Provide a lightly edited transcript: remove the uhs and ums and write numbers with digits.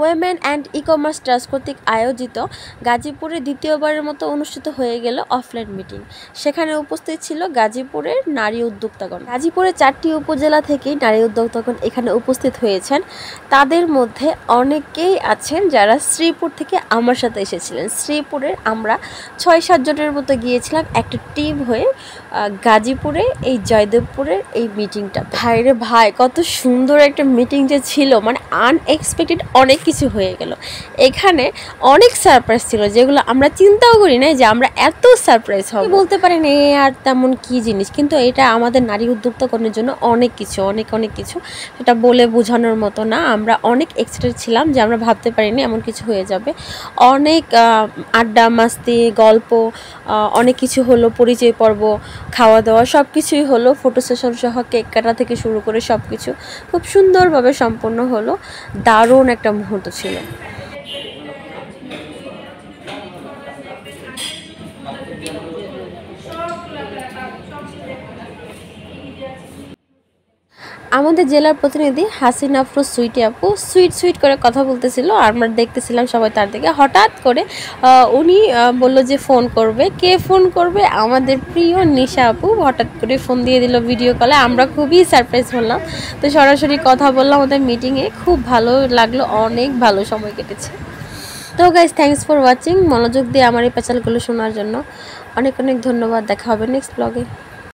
Women and e commerce trust কর্তৃক আয়োজিত গাজীপুরে দ্বিতীয়বারের মতো অনুষ্ঠিত হয়ে গেল অফলাইন মিটিং। সেখানে উপস্থিত ছিল গাজীপুরের নারী উদ্যোক্তাগণ। গাজীপুরের 4টি উপজেলা থেকেই নারী উদ্যোক্তাগণ এখানে উপস্থিত হয়েছেন। তাদের মধ্যে অনেকেই আছেন যারা শ্রীপুর থেকে আমার সাথে এসেছিলেন। শ্রীপুরের আমরা 6-7 জনের মতো গিয়েছিলাম একটা টিম হয়ে গাজীপুরে এই জয়দেবপুরের এই মিটিংটা। ভাইরে ভাই, কত সুন্দর একটা মিটিং যে ছিল, মানে আনএক্সপেক্টেড অনেক কিছু হয়ে গেল। এখানে অনেক সারপ্রাইজ ছিল যেগুলো আমরা চিন্তাও করি না যে আমরা এত সারপ্রাইজ হব। বলতে পারি না আর তেমন কি জিনিস, কিন্তু এটা আমাদের নারী উদ্যোক্তাগণের জন্য অনেক কিছু, অনেক কিছু, সেটা বলে বোঝানোর মতো না। আমরা অনেক এক্সাইটেড ছিলাম যে আমরা ভাবতে পারিনি এমন কিছু হয়ে যাবে। অনেক আড্ডা মাস্তি গল্প অনেক কিছু হলো, পরিচয় পর্ব, খাওয়া দাওয়া সব কিছুই হলো, ফটো সেশন সহ কেক কাটা থেকে শুরু করে সব কিছু খুব সুন্দরভাবে সম্পন্ন হলো। দারুণ একটা মুহূর্ত ছিল। আমাদের জেলার প্রতিনিধি হাসিনা আফরোজ সুইটি আপু সুইট করে কথা বলতেছিল, আর আমরা দেখতেছিলাম সবাই তার দিকে। হঠাৎ করে উনি বলল যে ফোন করবে। কে ফোন করবে? আমাদের প্রিয় নিশা আপু হঠাৎ করে ফোন দিয়ে দিল ভিডিও কলে। আমরা খুবই সারপ্রাইজ হলাম। তো সরাসরি কথা বললাম আমাদের মিটিংয়ে, খুব ভালো লাগলো, অনেক ভালো সময় কেটেছে। তো গাইজ, থ্যাংকস ফর ওয়াচিং। মনোযোগ দিয়ে আমার এই প্যাচালগুলো শোনার জন্য অনেক ধন্যবাদ। দেখা হবে নেক্সট ব্লগে।